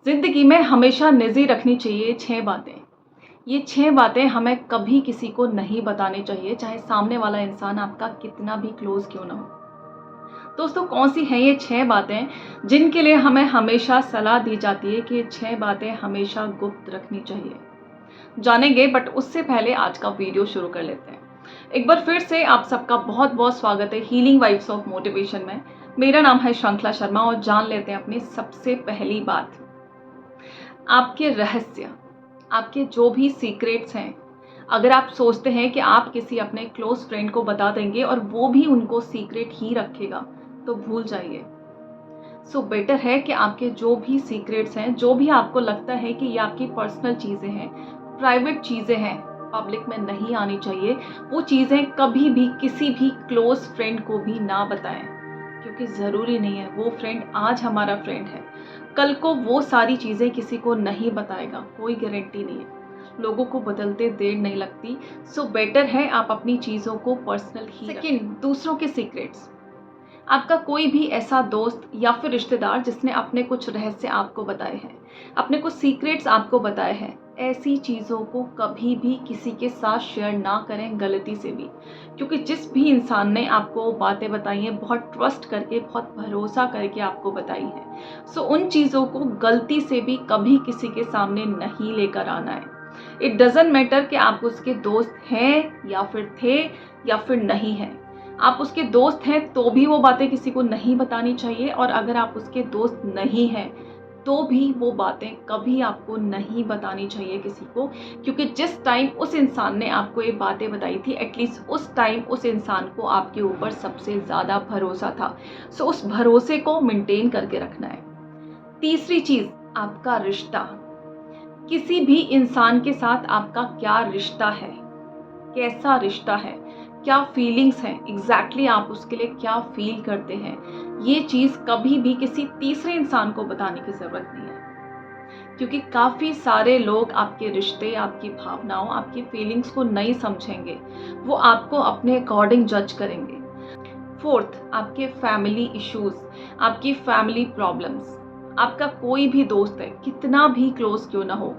ज़िंदगी में हमेशा निजी रखनी चाहिए 6 बातें। ये 6 बातें हमें कभी किसी को नहीं बतानी चाहिए, चाहे सामने वाला इंसान आपका कितना भी क्लोज़ क्यों ना हो। दोस्तों, कौन-सी हैं ये 6 बातें जिनके लिए हमें हमेशा सलाह दी जाती है कि ये 6 बातें हमेशा गुप्त रखनी चाहिए? जानेंगे, बट उससे पहले आज का वीडियो शुरू कर लेते हैं। एक बार फिर से आप सबका बहुत-बहुत स्वागत है हीलिंग वाइब्स ऑफ मोटिवेशन में। मेरा नाम है श्रृंखला शर्मा और जान लेते हैं अपनी सबसे पहली बात। आपके रहस्य, आपके जो भी सीक्रेट्स हैं, अगर आप सोचते हैं कि आप किसी अपने क्लोज फ्रेंड को बता देंगे और वो भी उनको सीक्रेट ही रखेगा, तो भूल जाइए। सो बेटर है कि आपके जो भी सीक्रेट्स हैं, जो भी आपको लगता है कि ये आपकी पर्सनल चीज़ें हैं, प्राइवेट चीज़ें हैं, पब्लिक में नहीं आनी चाहिए, वो चीज़ें कभी भी किसी भी क्लोज फ्रेंड को भी ना बताएं। क्योंकि ज़रूरी नहीं है वो फ्रेंड आज हमारा फ्रेंड है, कल को वो सारी चीज़ें किसी को नहीं बताएगा, कोई गारंटी नहीं है। लोगों को बदलते देर नहीं लगती। सो बेटर है आप अपनी चीज़ों को पर्सनल ही रखें। सेकंड, दूसरों के सीक्रेट्स। आपका कोई भी ऐसा दोस्त या फिर रिश्तेदार जिसने अपने कुछ रहस्य आपको बताए हैं, अपने कुछ सीक्रेट्स आपको बताए हैं, ऐसी चीज़ों को कभी भी किसी के साथ शेयर ना करें, गलती से भी। क्योंकि जिस भी इंसान ने आपको बातें बताई हैं, बहुत ट्रस्ट करके, बहुत भरोसा करके आपको बताई हैं, सो उन चीज़ों को गलती से भी कभी किसी के सामने नहीं लेकर आना है। इट डजेंट मैटर कि आप उसके दोस्त हैं या फिर थे या फिर नहीं हैं। आप उसके दोस्त हैं तो भी वो बातें किसी को नहीं बतानी चाहिए, और अगर आप उसके दोस्त नहीं हैं तो भी वो बातें कभी आपको नहीं बतानी चाहिए किसी को। क्योंकि जिस टाइम उस इंसान ने आपको ये बातें बताई थी, एटलीस्ट उस टाइम उस इंसान को आपके ऊपर सबसे ज़्यादा भरोसा था। सो उस भरोसे को मेंटेन करके रखना है। तीसरी चीज़, आपका रिश्ता। किसी भी इंसान के साथ आपका क्या रिश्ता है, कैसा रिश्ता है, क्या फीलिंग्स हैं, एग्जैक्टली आप उसके लिए क्या फील करते हैं, ये चीज़ कभी भी किसी तीसरे इंसान को बताने की ज़रूरत नहीं है। क्योंकि काफ़ी सारे लोग आपके रिश्ते, आपकी भावनाओं, आपकी फीलिंग्स को नहीं समझेंगे, वो आपको अपने अकॉर्डिंग जज करेंगे। फोर्थ, आपके फैमिली इश्यूज, आपकी फैमिली प्रॉब्लम्स। आपका कोई भी दोस्त है, कितना भी क्लोज क्यों ना हो,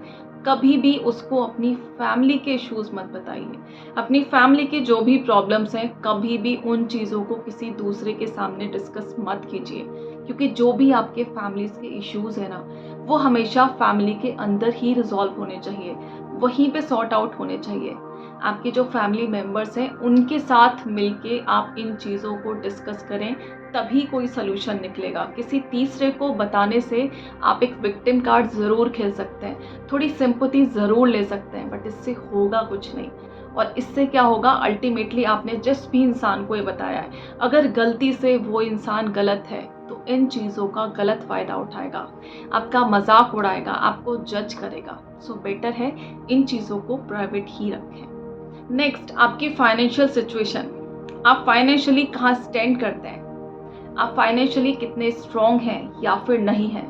कभी भी उसको अपनी फैमिली के इश्यूज मत बताइए। अपनी फैमिली के जो भी प्रॉब्लम्स हैं, कभी भी उन चीज़ों को किसी दूसरे के सामने डिस्कस मत कीजिए। क्योंकि जो भी आपके फैमिलीज के इश्यूज हैं ना, वो हमेशा फैमिली के अंदर ही रिजॉल्व होने चाहिए, वहीं पे सॉर्ट आउट होने चाहिए। आपके जो फैमिली मेम्बर्स हैं उनके साथ मिलके आप इन चीज़ों को डिस्कस करें, तभी कोई सलूशन निकलेगा। किसी तीसरे को बताने से आप एक विक्टिम कार्ड ज़रूर खेल सकते हैं, थोड़ी सिंपैथी ज़रूर ले सकते हैं, बट इससे होगा कुछ नहीं। और इससे क्या होगा, अल्टीमेटली आपने जिस भी इंसान को ये बताया है, अगर गलती से वो इंसान गलत है तो इन चीज़ों का गलत फ़ायदा उठाएगा, आपका मजाक उड़ाएगा, आपको जज करेगा। सो बेटर है इन चीज़ों को प्राइवेट ही रखें। नेक्स्ट, आपकी फाइनेंशियल सिचुएशन। आप फाइनेंशियली कहाँ स्टैंड करते हैं, आप फाइनेंशियली कितने स्ट्रॉन्ग हैं या फिर नहीं हैं,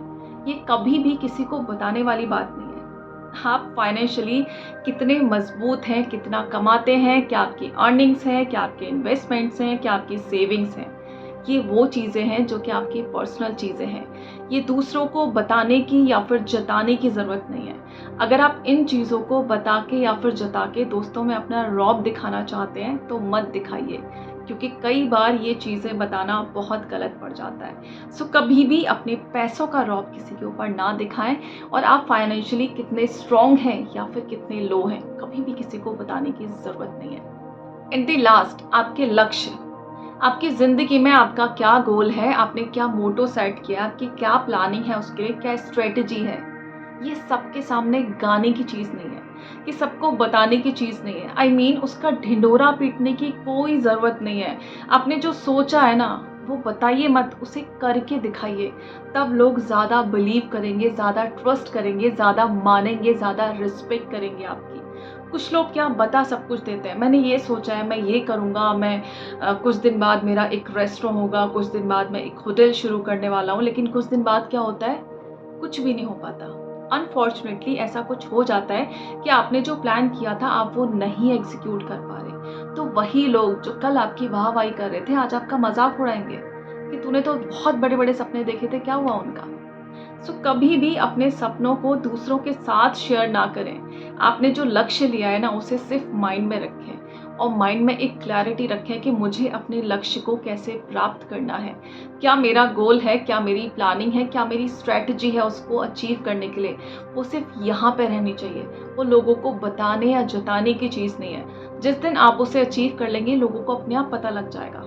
ये कभी भी किसी को बताने वाली बात नहीं है। आप फाइनेंशियली कितने मजबूत हैं, कितना कमाते हैं, क्या आपकी अर्निंग्स हैं, क्या आपके इन्वेस्टमेंट्स हैं, क्या आपकी सेविंग्स हैं, ये वो चीज़ें हैं जो कि आपकी पर्सनल चीज़ें हैं। ये दूसरों को बताने की या फिर जताने की ज़रूरत नहीं है। अगर आप इन चीज़ों को बता के या फिर जता के दोस्तों में अपना रौब दिखाना चाहते हैं तो मत दिखाइए, क्योंकि कई बार ये चीज़ें बताना बहुत गलत पड़ जाता है। सो कभी भी अपने पैसों का रौब किसी के ऊपर ना दिखाएं, और आप फाइनेंशियली कितने स्ट्रॉन्ग हैं या फिर कितने लो हैं, कभी भी किसी को बताने की ज़रूरत नहीं है। इन द लास्ट, आपके लक्ष्य। आपकी ज़िंदगी में आपका क्या गोल है, आपने क्या मोटो सेट किया, आपकी क्या प्लानिंग है, उसके लिए क्या स्ट्रेटजी है, ये सबके सामने गाने की चीज़ नहीं है, ये सबको बताने की चीज़ नहीं है। आई मीन उसका ढिंढोरा पीटने की कोई ज़रूरत नहीं है। आपने जो सोचा है ना, वो बताइए मत, उसे करके दिखाइए। तब लोग ज़्यादा बिलीव करेंगे, ज़्यादा ट्रस्ट करेंगे, ज़्यादा मानेंगे, ज़्यादा रिस्पेक्ट करेंगे आपकी। कुछ लोग क्या बता सब कुछ देते हैं, मैंने ये सोचा है, मैं ये करूँगा, मैं कुछ दिन बाद मेरा एक रेस्टोरेंट होगा, कुछ दिन बाद मैं एक होटल शुरू करने वाला हूँ, लेकिन कुछ दिन बाद क्या होता है, कुछ भी नहीं हो पाता। अनफॉर्चुनेटली ऐसा कुछ हो जाता है कि आपने जो प्लान किया था आप वो नहीं एग्जीक्यूट कर पा रहे, तो वही लोग जो कल आपकी वाहवाही कर रहे थे, आज आपका मजाक उड़ाएंगे कि तूने तो बहुत बड़े बड़े सपने देखे थे, क्या हुआ उनका। सो कभी भी अपने सपनों को दूसरों के साथ शेयर ना करें। आपने जो लक्ष्य लिया है ना, उसे सिर्फ माइंड में रखें और माइंड में एक क्लैरिटी रखें कि मुझे अपने लक्ष्य को कैसे प्राप्त करना है, क्या मेरा गोल है, क्या मेरी प्लानिंग है, क्या मेरी स्ट्रैटेजी है उसको अचीव करने के लिए। वो सिर्फ यहाँ पे रहनी चाहिए, वो लोगों को बताने या जताने की चीज़ नहीं है। जिस दिन आप उसे अचीव कर लेंगे, लोगों को अपने आप पता लग जाएगा।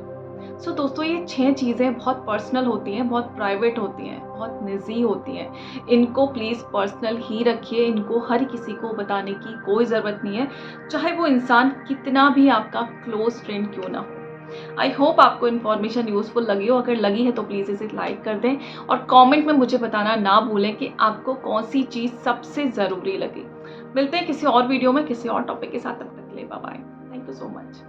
सो दोस्तों, ये 6 चीज़ें बहुत पर्सनल होती हैं, बहुत प्राइवेट होती हैं, बहुत निजी होती हैं। इनको प्लीज़ पर्सनल ही रखिए, इनको हर किसी को बताने की कोई ज़रूरत नहीं है, चाहे वो इंसान कितना भी आपका क्लोज़ फ्रेंड क्यों ना हो। आई होप आपको इन्फॉर्मेशन यूज़फुल लगी हो। अगर लगी है तो प्लीज़ इसे लाइक कर दें और कमेंट में मुझे बताना ना भूलें कि आपको कौन सी चीज़ सबसे ज़रूरी लगी। मिलते हैं किसी और वीडियो में किसी और टॉपिक के साथ। तब तक के लिए bye bye. Thank you so much.